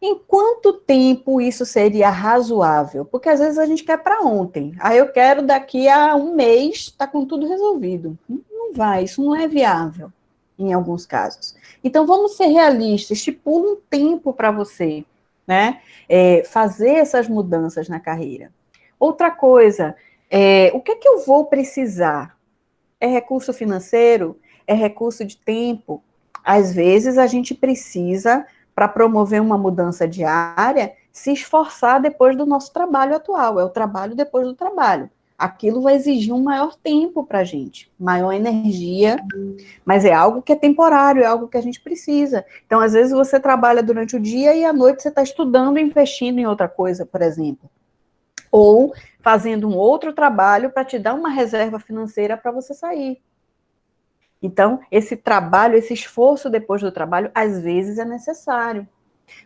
Em quanto tempo isso seria razoável? Porque às vezes a gente quer para ontem. Ah, eu quero daqui a um mês estar com tudo resolvido. Não vai, isso não é viável. em alguns casos. Então, vamos ser realistas, estipula um tempo para você, né? Fazer essas mudanças na carreira. Outra coisa, o que é que eu vou precisar? É recurso financeiro? É recurso de tempo? Às vezes, a gente precisa, para promover uma mudança diária, se esforçar depois do nosso trabalho atual. É o trabalho depois do trabalho. Aquilo vai exigir um maior tempo para a gente, maior energia, mas é algo que é temporário, é algo que a gente precisa. Então, às vezes, você trabalha durante o dia e à noite você está estudando e investindo em outra coisa, por exemplo. Ou fazendo um outro trabalho para te dar uma reserva financeira para você sair. Então, esse trabalho, esse esforço depois do trabalho, às vezes é necessário.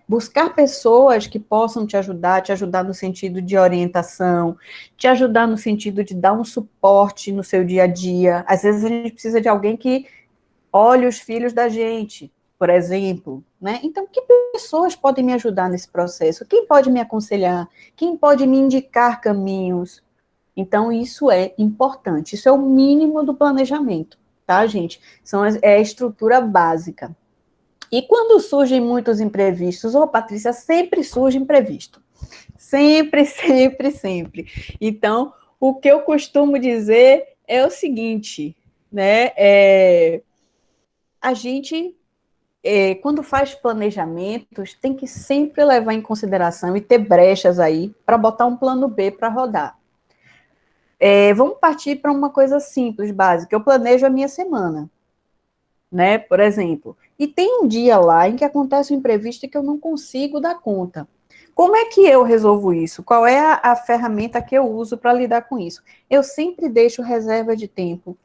Buscar pessoas que possam te ajudar no sentido de orientação, te ajudar no sentido de dar um suporte no seu dia a dia. Às vezes a gente precisa de alguém que olhe os filhos da gente, por exemplo, né? Então, que pessoas podem me ajudar nesse processo? Quem pode me aconselhar? Quem pode me indicar caminhos? Então, isso é importante. Isso é o mínimo do planejamento, tá, gente? É a estrutura básica. E quando surgem muitos imprevistos, Patrícia, sempre surge imprevisto. Sempre, sempre, sempre. Então, o que eu costumo dizer é o seguinte, né? A gente, quando faz planejamentos, tem que sempre levar em consideração e ter brechas aí para botar um plano B para rodar. Vamos partir para uma coisa simples, básica. Eu planejo a minha semana, né? Por exemplo. E tem um dia lá em que acontece um imprevisto e que eu não consigo dar conta. Como é que eu resolvo isso? Qual é a ferramenta que eu uso para lidar com isso? Eu sempre deixo reserva de tempo.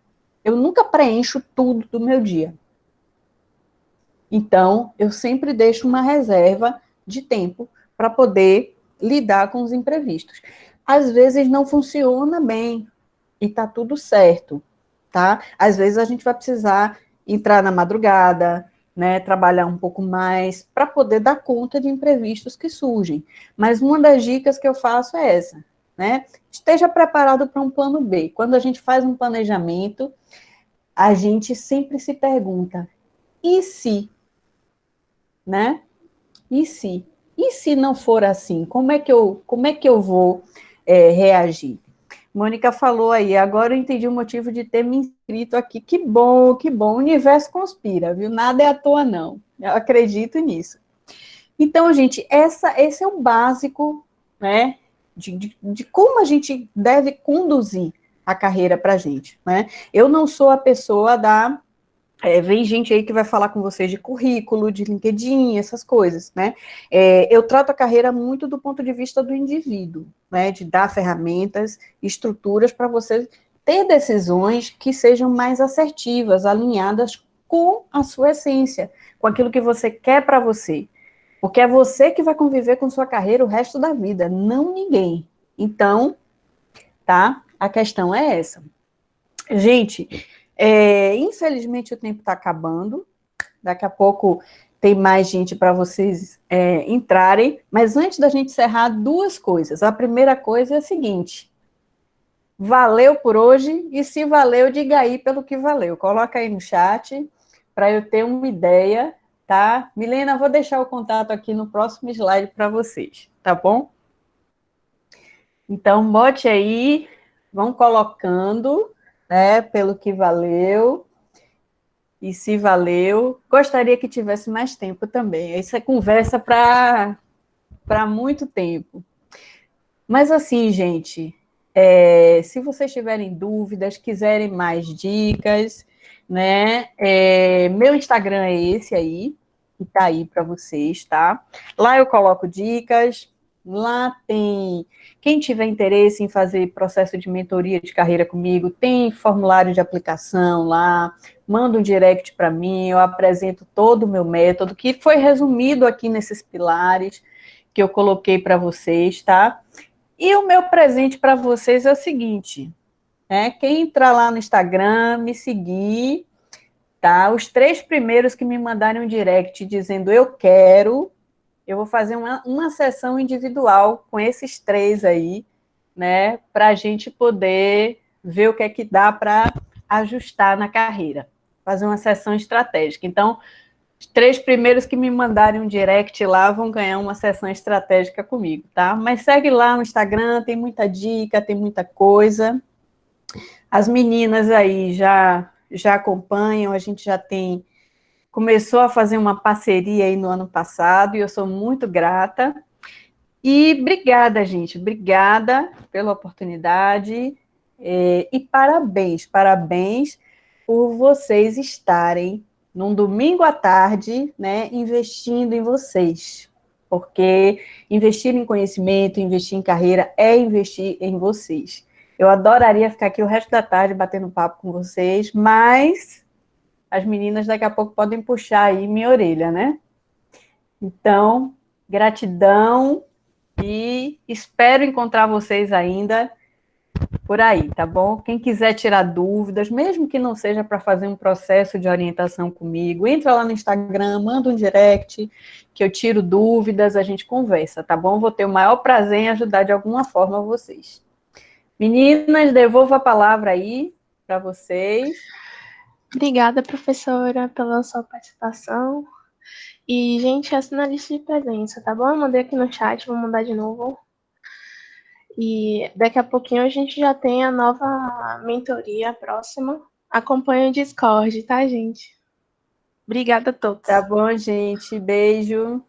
Eu nunca preencho tudo do meu dia. Então, eu sempre deixo uma reserva de tempo para poder lidar com os imprevistos. Às vezes não funciona bem e tá tudo certo, tá? Às vezes a gente vai precisar entrar na madrugada, né, trabalhar um pouco mais para poder dar conta de imprevistos que surgem. Mas uma das dicas que eu faço é essa, né? Esteja preparado para um plano B. Quando a gente faz um planejamento, a gente sempre se pergunta: e se, né? E se? E se não for assim? Como é que eu vou reagir? Mônica falou aí, agora eu entendi o motivo de ter me inscrito aqui. Que bom, que bom. O universo conspira, viu? Nada é à toa, não. Eu acredito nisso. Então, gente, esse é o básico, né, de como a gente deve conduzir a carreira para a gente, né? Eu não sou a pessoa da... vem gente aí que vai falar com vocês de currículo, de LinkedIn, essas coisas, né? Eu trato a carreira muito do ponto de vista do indivíduo, né? De dar ferramentas, estruturas para você ter decisões que sejam mais assertivas, alinhadas com a sua essência, com aquilo que você quer para você. Porque é você que vai conviver com sua carreira o resto da vida, não ninguém. Então, tá? A questão é essa. Gente, infelizmente o tempo está acabando. Daqui a pouco tem mais gente para vocês entrarem. Mas antes da gente encerrar, duas coisas. A primeira coisa é a seguinte: valeu por hoje, e se valeu, diga aí pelo que valeu. Coloca aí no chat para eu ter uma ideia, tá? Milena, vou deixar o contato aqui no próximo slide para vocês, tá bom? Então, bote aí, vão colocando, né, pelo que valeu. E se valeu, gostaria que tivesse mais tempo também. Isso é conversa para muito tempo. Mas assim, gente, se vocês tiverem dúvidas, quiserem mais dicas, né? Meu Instagram é esse aí, que está aí para vocês, tá? Lá eu coloco dicas, lá tem... Quem tiver interesse em fazer processo de mentoria de carreira comigo, tem formulário de aplicação lá, manda um direct para mim, eu apresento todo o meu método, que foi resumido aqui nesses pilares que eu coloquei para vocês, tá? E o meu presente para vocês é o seguinte, né? Quem entrar lá no Instagram, me seguir, tá? Os 3 primeiros que me mandarem um direct dizendo eu quero, eu vou fazer uma sessão individual com esses 3 aí, né? Para a gente poder ver o que é que dá para ajustar na carreira, fazer uma sessão estratégica. Então, os 3 primeiros que me mandarem um direct lá vão ganhar uma sessão estratégica comigo, tá? Mas segue lá no Instagram, tem muita dica, tem muita coisa. As meninas aí já acompanham, a gente já começou a fazer uma parceria aí no ano passado, e eu sou muito grata. E obrigada, gente, obrigada pela oportunidade, e parabéns por vocês estarem num domingo à tarde, né, investindo em vocês, porque investir em conhecimento, investir em carreira é investir em vocês. Eu adoraria ficar aqui o resto da tarde batendo papo com vocês, mas as meninas daqui a pouco podem puxar aí minha orelha, né? Então, gratidão e espero encontrar vocês ainda por aí, tá bom? Quem quiser tirar dúvidas, mesmo que não seja para fazer um processo de orientação comigo, entra lá no Instagram, manda um direct, que eu tiro dúvidas, a gente conversa, tá bom? Vou ter o maior prazer em ajudar de alguma forma vocês. Meninas, devolvo a palavra aí para vocês. Obrigada, professora, pela sua participação. E, gente, assina a lista de presença, tá bom? Eu mandei aqui no chat, vou mandar de novo. E daqui a pouquinho a gente já tem a nova mentoria próxima. Acompanhe o Discord, tá, gente? Obrigada a todos. Tá bom, gente. Beijo.